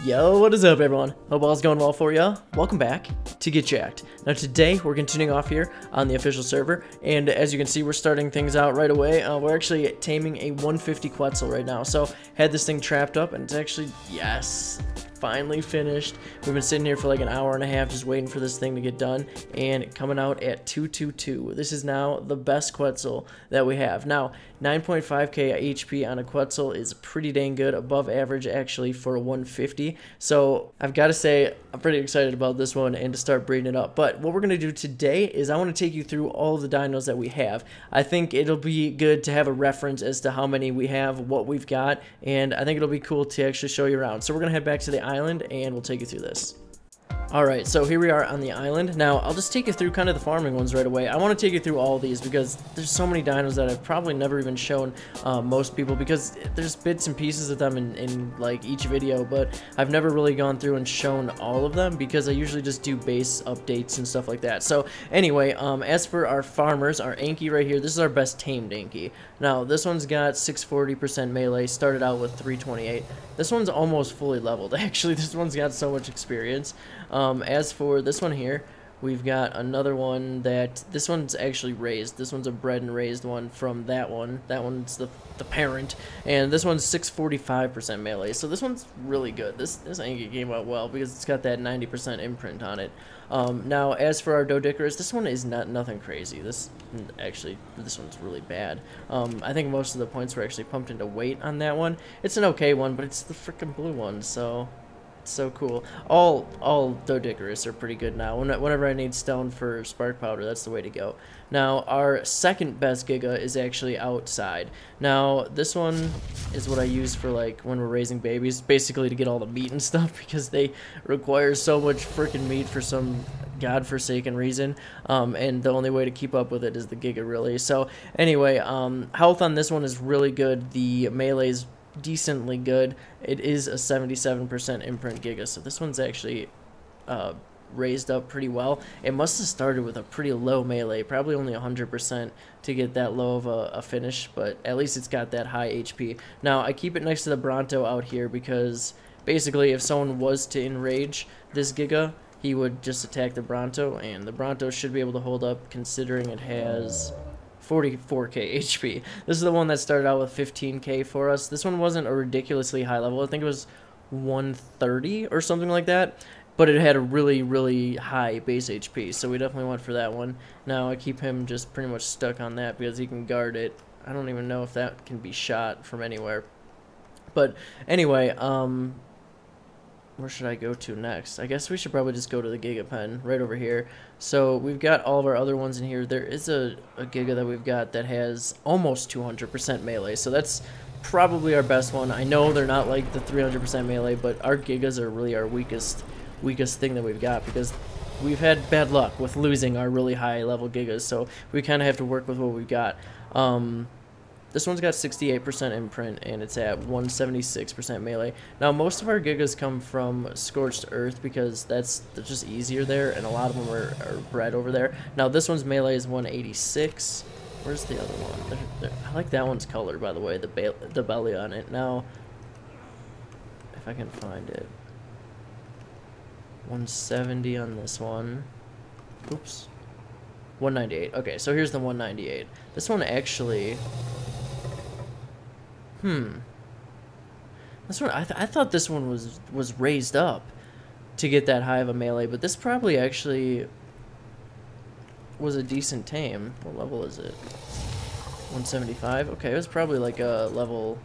Yo, what is up everyone? Hope all's going well for ya. Welcome back to Get Jacked. Now today we're continuing off here on the official server, and as you can see we're starting things out right away. We're actually taming a 150 Quetzal right now. So had this thing trapped up and it's actually, yes, finally finished. We've been sitting here for like an hour and a half just waiting for this thing to get done, and coming out at 222. This is now the best Quetzal that we have. Now 9.5k HP on a Quetzal is pretty dang good, above average actually for a 150. So I've got to say I'm pretty excited about this one and to start breeding it up. But what we're going to do today is I want to take you through all of the dinos that we have. I think it'll be good to have a reference as to how many we have, what we've got, and I think it'll be cool to actually show you around. So we're going to head back to the island and we'll take you through this. Alright, so here we are on the island. Now, I'll just take you through kind of the farming ones right away. I want to take you through all of these because there's so many dinos that I've probably never even shown most people, because there's bits and pieces of them in like each video, but I've never really gone through and shown all of them because I usually just do base updates and stuff like that. So anyway, as for our farmers, our Anki right here, this is our best tamed Anki. Now, this one's got 640% melee, started out with 328. This one's almost fully leveled. Actually, this one's got so much experience. As for this one here, we've got another one that, this one's actually raised. This one's a bred and raised one from that one. That one's the parent. And this one's 645% melee. So this one's really good. This Anki came out well because it's got that 90% imprint on it. Now, as for our Doedicurus, this one is nothing crazy. This one's really bad. I think most of the points were actually pumped into weight on that one. It's an okay one, but it's the freaking blue one, so it's so cool. All Doedicurus are pretty good now. Whenever I need stone for spark powder, that's the way to go. Now, our second best Giga is actually outside. Now, this one is what I use for like when we're raising babies, basically to get all the meat and stuff, because they require so much freaking meat for some godforsaken reason, and the only way to keep up with it is the Giga, really. So anyway, health on this one is really good. The melee's decently good. It is a 77% imprint Giga, so this one's actually raised up pretty well. It must have started with a pretty low melee, probably only 100% to get that low of a finish, but at least it's got that high HP. Now, I keep it next to the Bronto out here because basically if someone was to enrage this Giga, he would just attack the Bronto, and the Bronto should be able to hold up considering it has 44k HP. This is the one that started out with 15k for us. This one wasn't a ridiculously high level. I think it was 130 or something like that, but it had a really high base HP, so we definitely went for that one. Now I keep him just pretty much stuck on that because he can guard it. I don't even know if that can be shot from anywhere. But anyway, where should I go to next? I guess we should probably just go to the Giga pen right over here. So we've got all of our other ones in here. There is a Giga that we've got that has almost 200% melee, so that's probably our best one. I know they're not like the 300% melee, but our Gigas are really our weakest thing that we've got, because we've had bad luck with losing our really high level Gigas, so we kind of have to work with what we've got. This one's got 68% imprint, and it's at 176% melee. Now, most of our Gigas come from Scorched Earth because that's just easier there, and a lot of them are bred over there. Now, this one's melee is 186. Where's the other one? I like that one's color, by the way, the belly on it. Now, if I can find it. 170 on this one. Oops. 198. Okay, so here's the 198. This one actually... This one, I thought this one was raised up to get that high of a melee, but this probably actually was a decent tame. What level is it? 175? Okay, it was probably like a level,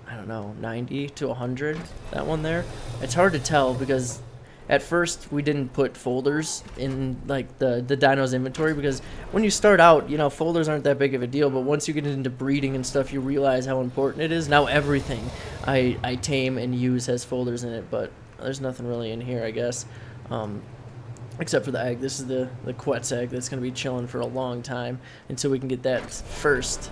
I don't know, 90 to 100, that one there. It's hard to tell because at first we didn't put folders in like the dino's inventory, because when you start out, you know, folders aren't that big of a deal, but once you get into breeding and stuff, you realize how important it is. Now everything I tame and use has folders in it, but there's nothing really in here, I guess, except for the egg. This is the Quetzal egg that's going to be chilling for a long time until we can get that first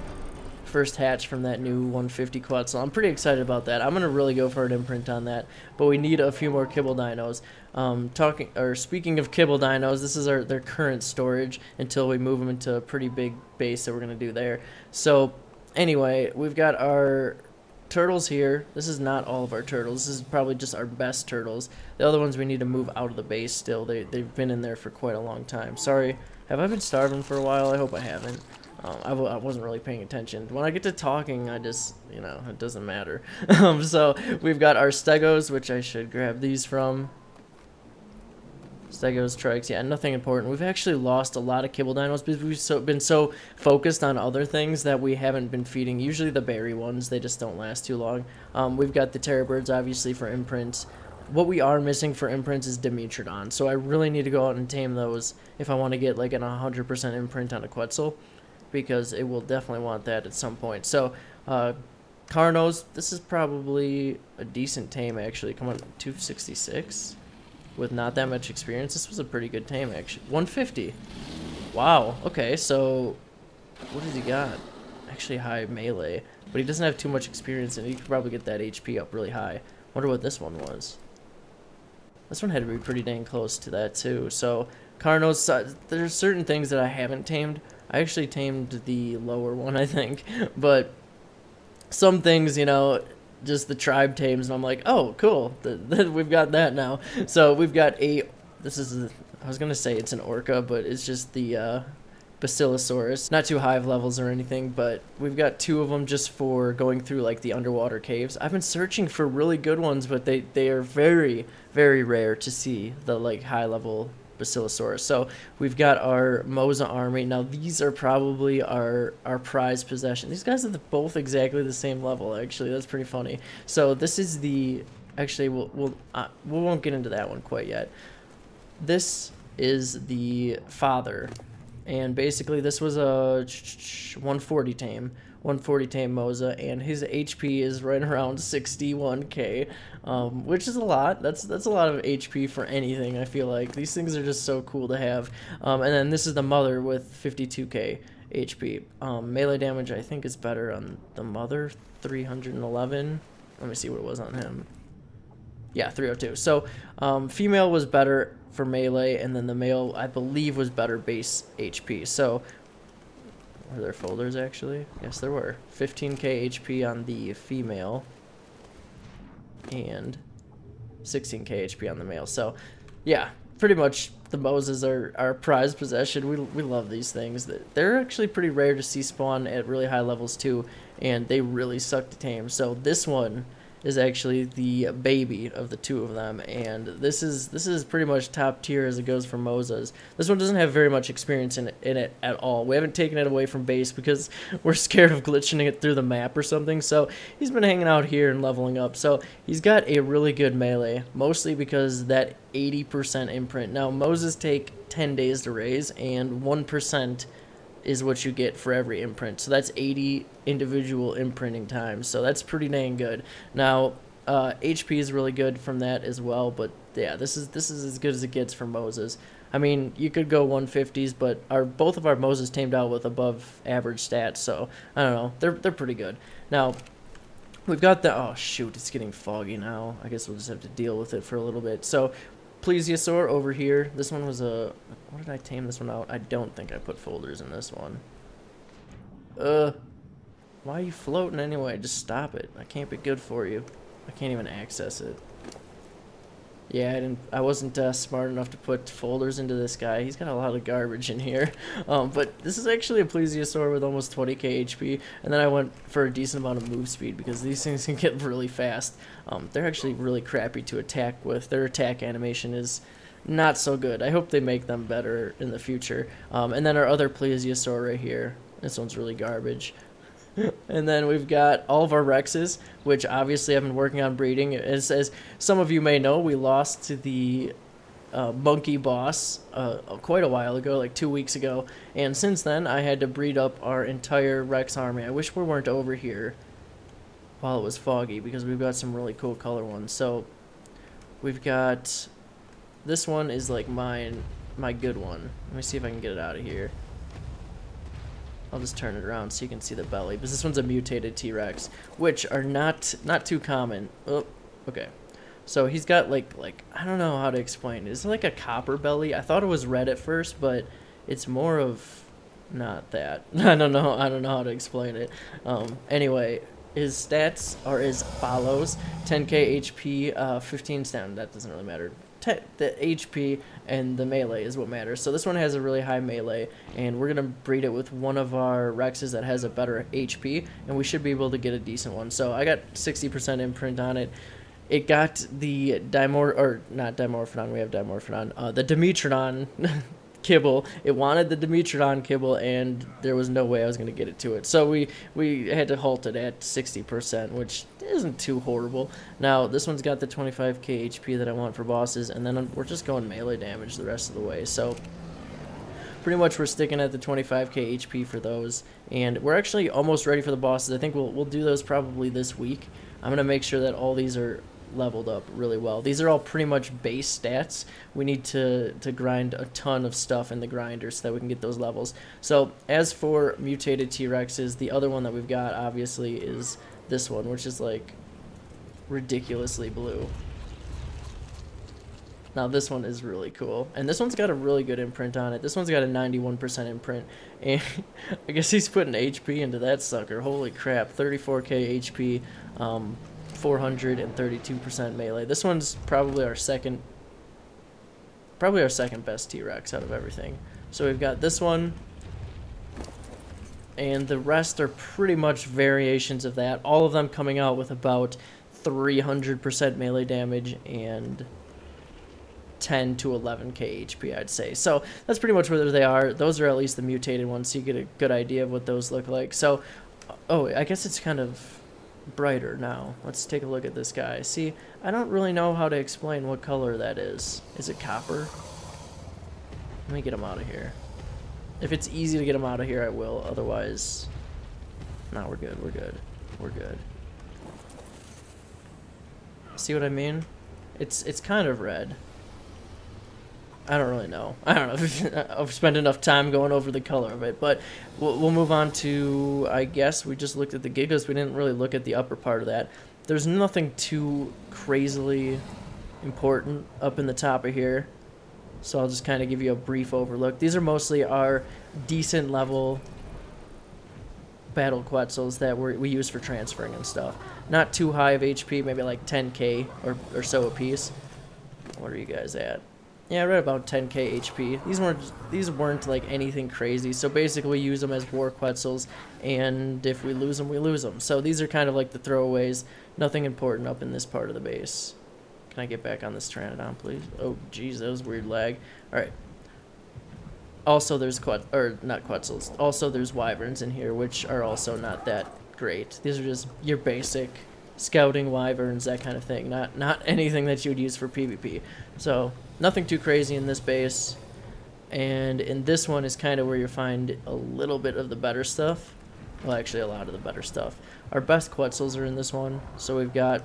hatch from that new 150 Quetzal. I'm pretty excited about that. I'm going to really go for an imprint on that, but we need a few more Kibble dinos. Speaking of Kibble dinos, this is their current storage until we move them into a pretty big base that we're going to do there. So anyway, we've got our turtles here. This is not all of our turtles. This is probably just our best turtles. The other ones we need to move out of the base still. They've been in there for quite a long time. Sorry, have I been starving for a while? I hope I haven't. I wasn't really paying attention. When I get to talking, I just, you know, it doesn't matter. So we've got our stegos, which I should grab these from. Stegos, trikes, yeah, nothing important. We've actually lost a lot of kibble dinos because we've been so focused on other things that we haven't been feeding. Usually the berry ones, they just don't last too long. We've got the terror birds, obviously, for imprints. What we are missing for imprints is Dimetrodon, so I really need to go out and tame those if I want to get like an 100% imprint on a Quetzal, because it will definitely want that at some point. So, Carnos, this is probably a decent tame, actually. Come on, 266? With not that much experience, this was a pretty good tame, actually. 150. Wow. Okay, so what does he got? Actually high melee, but he doesn't have too much experience, and he could probably get that HP up really high. Wonder what this one was. This one had to be pretty dang close to that too. So Carnos, there's certain things that I haven't tamed. I actually tamed the lower one, I think, but some things, you know, just the tribe tames, and I'm like, oh, cool, we've got that now. So we've got I was gonna say it's an orca, but it's just the Basilosaurus. Not too high of levels or anything, but we've got 2 of them just for going through like the underwater caves. I've been searching for really good ones, but they are very, very rare to see the like high level Basilosaurus. So we've got our Mosa army. Now these are probably our prized possession. These guys are both exactly the same level, actually. That's pretty funny. So this is the, actually we won't get into that one quite yet. This is the father, and basically this was a 140 tame. 140 tame Mosa, and his HP is right around 61k, which is a lot. That's a lot of HP for anything. I feel like these things are just so cool to have. And then this is the mother with 52k HP. Melee damage I think is better on the mother, 311. Let me see what it was on him. Yeah, 302. So female was better for melee, and then the male I believe was better base HP. So were there folders actually? Yes, there were. 15k HP on the female and 16k HP on the male. So, yeah, pretty much the Moses are our prized possession. We love these things. They're actually pretty rare to see spawn at really high levels too, and they really suck to tame. So this one is actually the baby of the 2 of them, and this is pretty much top tier as it goes for Mosas. This one doesn't have very much experience in it at all. We haven't taken it away from base because we're scared of glitching it through the map or something, so he's been hanging out here and leveling up. So he's got a really good melee, mostly because that 80% imprint. Now Mosas take 10 days to raise, and 1% is what you get for every imprint. So that's 80 individual imprinting times. So that's pretty dang good. Now, HP is really good from that as well, but yeah, this is as good as it gets for Moses. I mean, you could go 150s, but both of our Moses tamed out with above average stats, so I don't know. They're pretty good. Now, we've got the, oh shoot, it's getting foggy now. I guess we'll just have to deal with it for a little bit. So Plesiosaur over here. This one was a, what did I tame this one out? I don't think I put folders in this one. Why are you floating anyway? Just stop it. I can't be good for you. I can't even access it. Yeah, I wasn't smart enough to put folders into this guy. He's got a lot of garbage in here. But this is actually a Plesiosaur with almost 20k HP. And then I went for a decent amount of move speed because these things can get really fast. They're actually really crappy to attack with. Their attack animation is not so good. I hope they make them better in the future. And then our other Plesiosaur right here. This one's really garbage. And then we've got all of our Rexes, which obviously I've been working on breeding. As some of you may know, we lost to the monkey boss quite a while ago, like 2 weeks ago. And since then, I had to breed up our entire Rex army. I wish we weren't over here while it was foggy, because we've got some really cool color ones. So we've got, this one is like my good one. Let me see if I can get it out of here. I'll just turn it around so you can see the belly, because this one's a mutated T-Rex, which are not too common. Oh, okay. So he's got like I don't know how to explain it. It's like a copper belly. I thought it was red at first, but it's more of not that. I don't know how to explain it. Anyway, His stats are as follows: 10k HP, 15 stamina. That doesn't really matter. The HP and the melee is what matters. So this one has a really high melee, and we're gonna breed it with one of our Rexes that has a better HP, and we should be able to get a decent one. So I got 60% imprint on it. It got the not Dimorphodon, we have Dimorphodon, the Dimetrodon Kibble. It wanted the Dimetrodon Kibble, and there was no way I was going to get it to it. So we had to halt it at 60%, which isn't too horrible. Now, this one's got the 25k HP that I want for bosses, and then we're just going melee damage the rest of the way. So pretty much we're sticking at the 25k HP for those, and we're actually almost ready for the bosses. I think we'll do those probably this week. I'm going to make sure that all these are leveled up really well. These are all pretty much base stats. We need to grind a ton of stuff in the grinder so that we can get those levels. So as for mutated T-Rexes, the other one that we've got obviously is this one, which is like ridiculously blue. Now this one is really cool, and this one's got a really good imprint on it. This one's got a 91% imprint, and I guess he's putting HP into that sucker. Holy crap, 34k HP, 432% melee. This one's probably our second best T-Rex out of everything. So we've got this one, and the rest are pretty much variations of that. All of them coming out with about 300% melee damage and 10 to 11k HP, I'd say. So that's pretty much where they are. Those are at least the mutated ones, so you get a good idea of what those look like. So, oh, I guess it's kind of brighter now. Let's take a look at this guy. See, I don't really know how to explain what color that is. Is it copper? Let me get him out of here. If it's easy to get him out of here, I will. Otherwise, no, we're good. We're good. We're good. See what I mean? It's kind of red. I don't really know. I don't know if I've spent enough time going over the color of it, but we'll move on to, I guess we just looked at the Gigas. We didn't really look at the upper part of that. There's nothing too crazily important up in the top of here, so I'll just kind of give you a brief overlook. These are mostly our decent level battle Quetzals that we use for transferring and stuff. Not too high of HP, maybe like 10k or so a piece. What are you guys at? Yeah, right about 10k HP. These weren't like anything crazy. So basically we use them as war Quetzals, and if we lose them, we lose them. So these are kind of like the throwaways. Nothing important up in this part of the base. Can I get back on this Pteranodon, please? Oh, geez, that was weird lag. All right. Also, there's not Quetzals. Also, there's Wyverns in here, which are also not that great. These are just your basic scouting Wyverns, that kind of thing. Not anything that you would use for PvP. So nothing too crazy in this base. And in this one is kind of where you find a little bit of the better stuff. Well, actually a lot of the better stuff. Our best Quetzals are in this one. So we've got,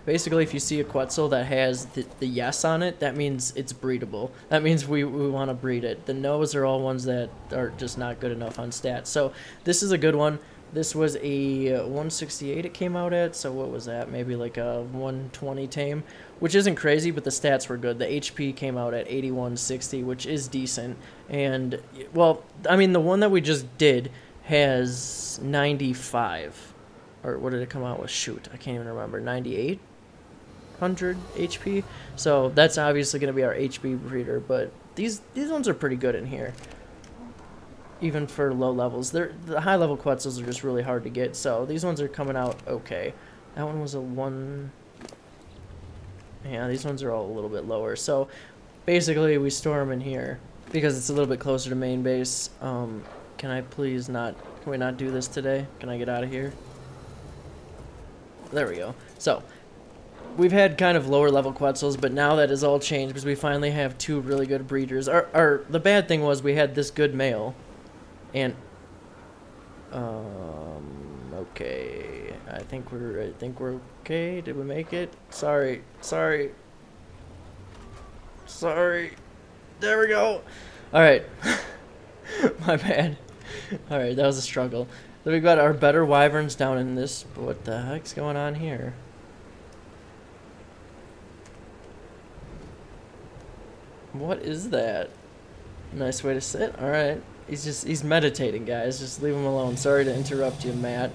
basically if you see a Quetzal that has the yes on it, that means it's breedable. That means we want to breed it. The no's are all ones that are just not good enough on stats. So this is a good one. This was a 168 it came out at, so what was that? Maybe like a 120 tame, which isn't crazy, but the stats were good. The HP came out at 8160, which is decent. And, well, I mean, the one that we just did has 95. Or what did it come out with? Shoot, I can't even remember. 9800 HP. So that's obviously going to be our HP breeder, but these ones are pretty good in here. Even for low levels. The high level Quetzals are just really hard to get, so these ones are coming out okay. That one was a 1... Yeah, these ones are all a little bit lower. So basically we store them in here because it's a little bit closer to main base. Can I please not... Can we not do this today? Can I get out of here? There we go. So we've had kind of lower level Quetzals, but now that has all changed because we finally have two really good breeders. The bad thing was we had this good male. And okay, I think we're okay. Did we make it? Sorry. There we go. All right. My bad. All right, that was a struggle. Then we've got our better Wyverns down in this. What the heck's going on here? What is that? Nice way to sit. All right. he's meditating, guys. Just leave him alone. Sorry to interrupt you, Matt.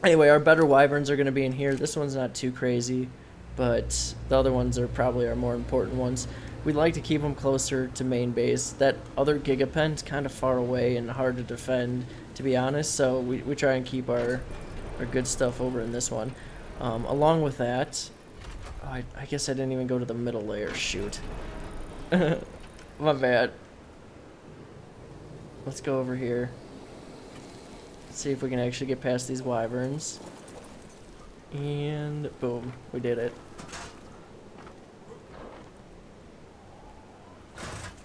Anyway, our better wyverns are going to be in here. This one's not too crazy, but the other ones are probably our more important ones. We'd like to keep them closer to main base. That other gigapen's kind of far away and hard to defend, to be honest, so we try and keep our good stuff over in this one. Along with that, I guess I didn't even go to the middle layer. Shoot. My bad. Let's go over here. See if we can actually get past these wyverns. And boom, we did it.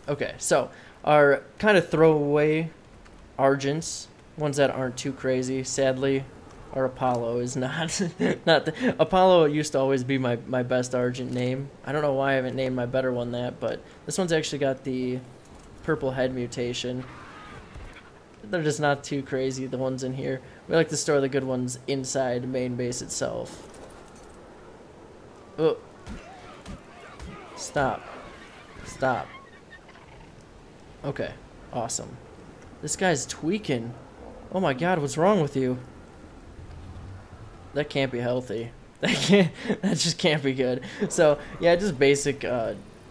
Okay, so our kind of throwaway Argents, ones that aren't too crazy, sadly, our Apollo is not. Apollo used to always be my best Argent name. I don't know why I haven't named my better one that, but this one's actually got the purple head mutation. They're just not too crazy, the ones in here. We like to store the good ones inside main base itself. Oh. Stop. Stop. Okay, awesome. This guy's tweaking. Oh my god, what's wrong with you? That can't be healthy. That just can't be good. So, yeah, just basic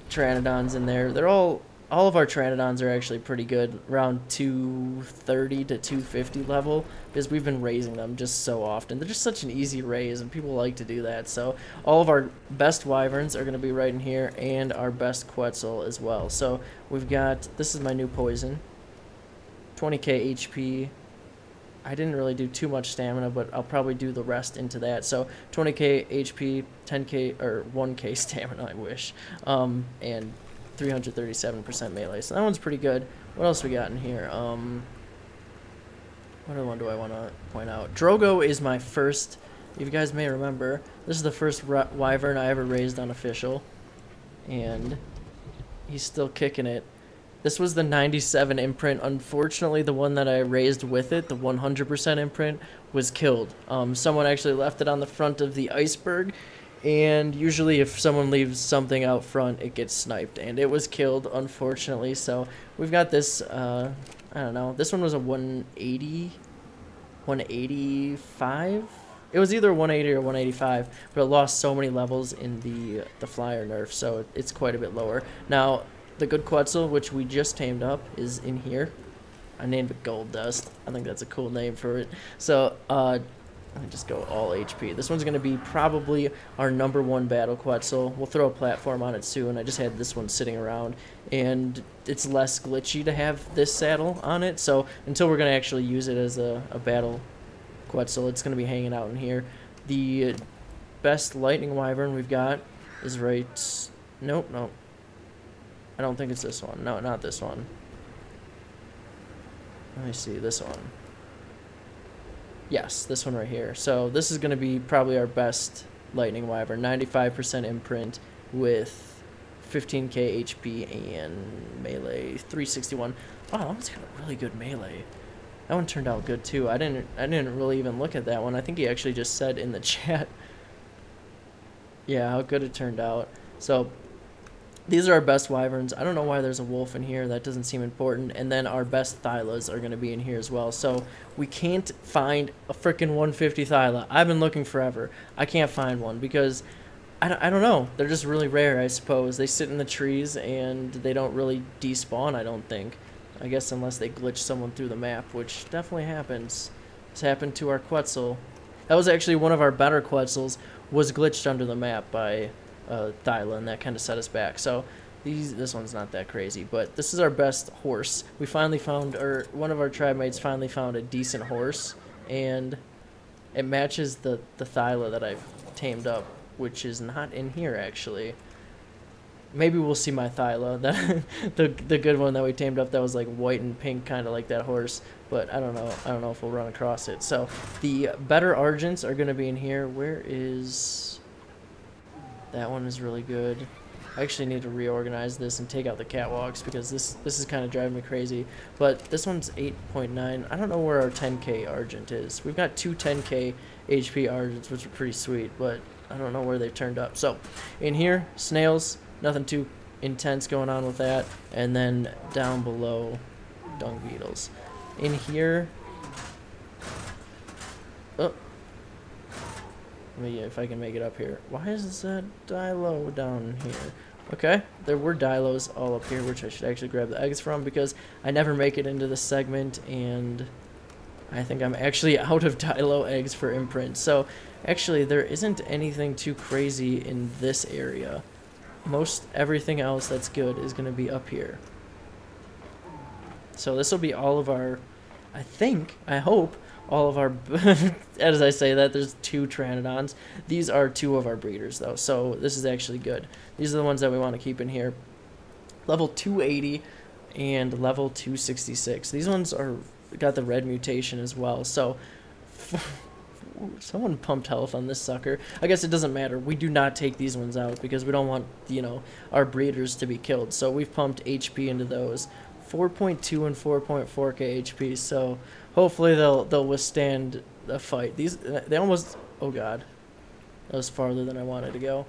Pteranodons in there. They're all of our Pteranodons are actually pretty good, around 230 to 250 level, because we've been raising them just so often. They're just such an easy raise, and people like to do that. So all of our best wyverns are going to be right in here, and our best Quetzal as well. So we've got, this is my new poison, 20k HP. I didn't really do too much stamina, but I'll probably do the rest into that. So 20k HP, 10k, or 1k stamina, I wish, and 337% melee, so that one's pretty good. What else we got in here? What other one do I want to point out? Drogo is my first, if you guys may remember, this is the first wyvern I ever raised on official, and he's still kicking it. This was the 97 imprint. Unfortunately, the one that I raised with it, the 100% imprint, was killed. Someone actually left it on the front of the iceberg, and usually if someone leaves something out front, it gets sniped, and it was killed, unfortunately. So we've got this, I don't know, this one was a 185? It was either 180 or 185, but it lost so many levels in the flyer nerf, so it's quite a bit lower. Now, the good Quetzal, which we just tamed up, is in here. I named it Gold Dust. I think that's a cool name for it. So, let me just go all HP. This one's going to be probably our #1 battle Quetzal. We'll throw a platform on it soon. I just had this one sitting around, and it's less glitchy to have this saddle on it. So until we're going to actually use it as a battle Quetzal, it's going to be hanging out in here. The best lightning wyvern we've got is right... Nope, nope. I don't think it's this one. No, not this one. Let me see, this one. Yes, this one right here. So this is going to be probably our best lightning wyvern. 95% imprint with 15k HP and melee 361. Wow, that one's got a really good melee. That one turned out good too. I didn't really even look at that one. I think he actually just said in the chat. Yeah, how good it turned out. So these are our best wyverns. I don't know why there's a wolf in here. That doesn't seem important. And then our best Thylas are going to be in here as well. So we can't find a freaking 150 Thyla. I've been looking forever. I can't find one because I don't know. They're just really rare, I suppose. They sit in the trees and they don't really despawn, I don't think. I guess unless they glitch someone through the map, which definitely happens. It's happened to our Quetzal. That was actually one of our better Quetzals, was glitched under the map by Thyla, and that kind of set us back. So this one's not that crazy, but this is our best horse. We finally found, or one of our tribe mates finally found a decent horse, and it matches the Thyla that I've tamed up, which is not in here actually. Maybe we'll see my Thyla, the good one that we tamed up that was like white and pink, kind of like that horse, but I don't know if we'll run across it. So the better Argents are going to be in here. Where is... That one is really good. I actually need to reorganize this and take out the catwalks because this is kind of driving me crazy. But this one's 8.9. I don't know where our 10k Argent is. We've got two 10k HP Argents, which are pretty sweet, but I don't know where they turned up. So in here, snails, nothing too intense going on with that. And then down below, dung beetles. In here, oh, let me, if I can make it up here. Why is that Dilo down here? Okay, there were Dilos all up here, which I should actually grab the eggs from because I never make it into this segment, and I think I'm actually out of Dilo eggs for imprint. So actually there isn't anything too crazy in this area. Most everything else that's good is going to be up here. So this will be all of our, I hope, all of our, as I say that, there's 2 Pteranodons. These are 2 of our breeders, though, so this is actually good. These are the ones that we want to keep in here. Level 280 and level 266. These ones are got the red mutation as well, so someone pumped health on this sucker. I guess it doesn't matter. We do not take these ones out because we don't want, you know, our breeders to be killed. So we've pumped HP into those. 4.2 and 4.4k HP, so hopefully they'll withstand the fight. They almost, oh god, that was farther than I wanted to go.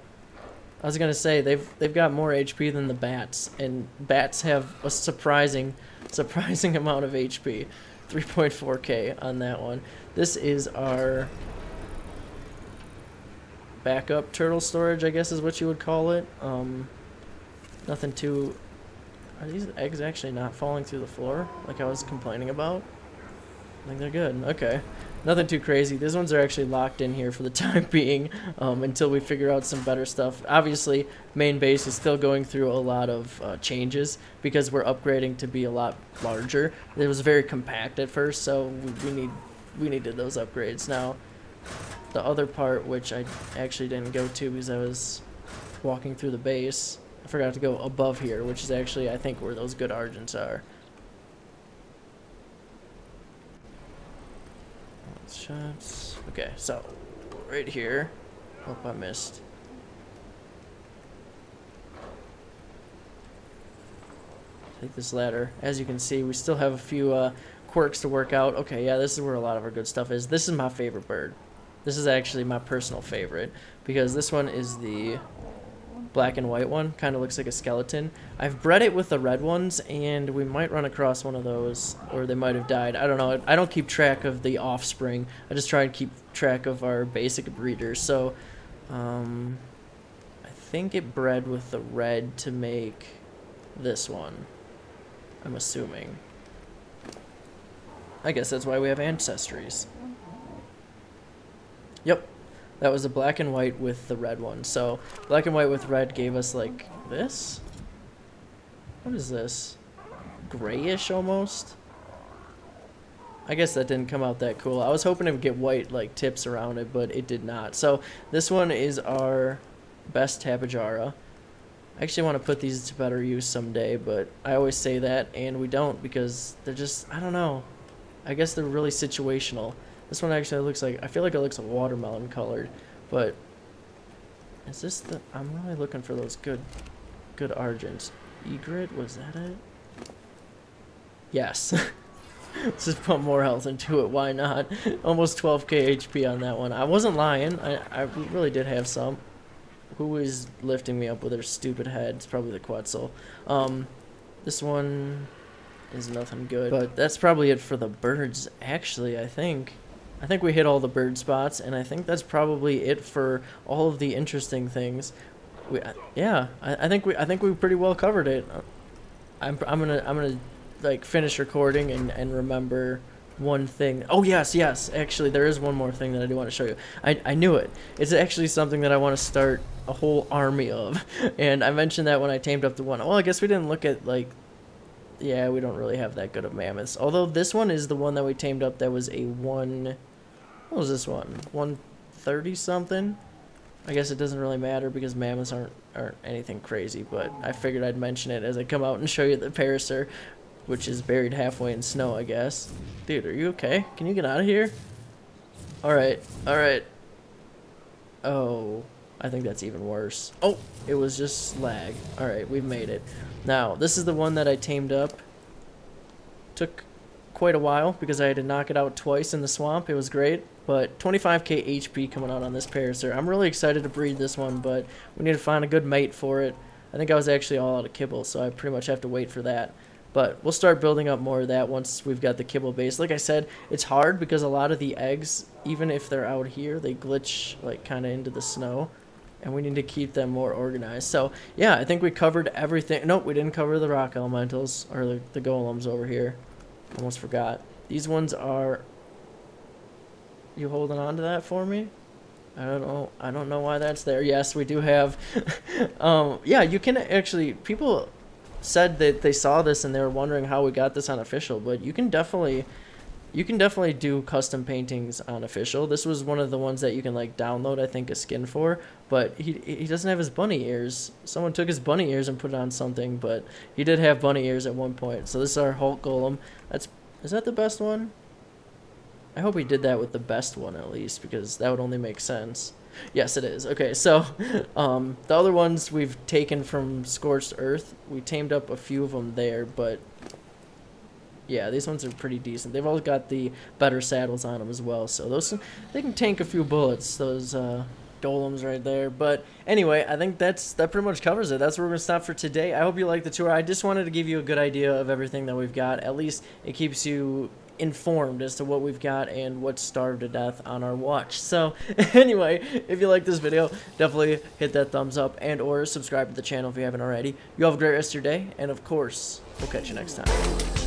I was gonna say they've got more HP than the bats, and bats have a surprising amount of HP. 3.4k on that one. This is our backup turtle storage, I guess is what you would call it. Nothing too. Are these eggs actually not falling through the floor like I was complaining about? I think they're good. Okay. Nothing too crazy. These ones are actually locked in here for the time being until we figure out some better stuff. Obviously, main base is still going through a lot of changes because we're upgrading to be a lot larger. It was very compact at first, so we needed those upgrades. Now, the other part, which I actually didn't go to because I was walking through the base, I forgot to go above here, which is actually, I think, where those good Argents are. Shots. Okay, so right here. Oh, I missed. Take this ladder. As you can see, we still have a few quirks to work out. Okay, yeah, this is where a lot of our good stuff is. This is my favorite bird. This is actually my personal favorite because this one is the black and white one. Kind of looks like a skeleton. I've bred it with the red ones, and we might run across one of those, or they might have died. I don't know. I don't keep track of the offspring. I just try and keep track of our basic breeders. So, I think it bred with the red to make this one. I'm assuming. I guess that's why we have ancestries. Yep. That was a black and white with the red one. So, black and white with red gave us, like, this? What is this? Grayish, almost? I guess that didn't come out that cool. I was hoping it would get white, like, tips around it, but it did not. So, this one is our best Tapejara. I actually want to put these to better use someday, but I always say that, and we don't, because they're just, I don't know. I guess they're really situational. This one actually looks like, I feel like it looks watermelon colored, but is this the, I'm really looking for those good Argents. Egret, was that it? Yes. Let's just put more health into it, why not? Almost 12k HP on that one. I wasn't lying, I really did have some. Who is lifting me up with their stupid head? It's probably the Quetzal. This one is nothing good, but that's probably it for the birds, actually, I think. I think we hit all the bird spots, and I think that's probably it for all of the interesting things. Yeah, I think we pretty well covered it. I'm gonna like finish recording and remember one thing. Oh yes, actually there is one more thing that I do want to show you. I knew it. It's actually something that I want to start a whole army of, and I mentioned that when I tamed up the one. Well, I guess we didn't look at, like, yeah, we don't really have that good of mammoths. Although this one is the one that we tamed up that was a what was this one? 130 something? I guess it doesn't really matter because mammoths aren't anything crazy, but I figured I'd mention it as I come out and show you the Parasaur, which is buried halfway in snow, I guess. Dude, are you okay? Can you get out of here? Alright. Oh, I think that's even worse. Oh, it was just lag. Alright, we've made it. Now, this is the one that I tamed up. Took quite a while because I had to knock it out twice in the swamp. It was great, but 25k HP coming out on this Parasaur. I'm really excited to breed this one, but we need to find a good mate for it. I think I was actually all out of kibble, so I pretty much have to wait for that. But we'll start building up more of that once we've got the kibble base. Like I said, it's hard because a lot of the eggs, even if they're out here, they glitch like kind of into the snow. And we need to keep them more organized. So, yeah, I think we covered everything. Nope, we didn't cover the rock elementals, or the golems over here. Almost forgot. These ones are... You holding on to that for me? I don't know why that's there. Yes, we do have... yeah, you can actually... People said that they saw this and they were wondering how we got this on official, but you can definitely do custom paintings on official. This was one of the ones that you can like download, I think, a skin for, but he doesn't have his bunny ears. Someone took his bunny ears and put it on something, but he did have bunny ears at one point. So this is our Hulk golem. Is that the best one? I hope he did that with the best one at least, because that would only make sense. Yes, it is. Okay, so the other ones we've taken from Scorched Earth. We tamed up a few of them there, but yeah, these ones are pretty decent. They've all got the better saddles on them as well, so they can tank a few bullets, those golems right there. But anyway, I think that pretty much covers it. That's where we're gonna stop for today. I hope you liked the tour. I just wanted to give you a good idea of everything that we've got. At least it keeps you informed as to what we've got and what's starved to death on our watch. So anyway, if you like this video, definitely hit that thumbs up and or subscribe to the channel if you haven't already. You have a great rest of your day, and of course, we'll catch you next time.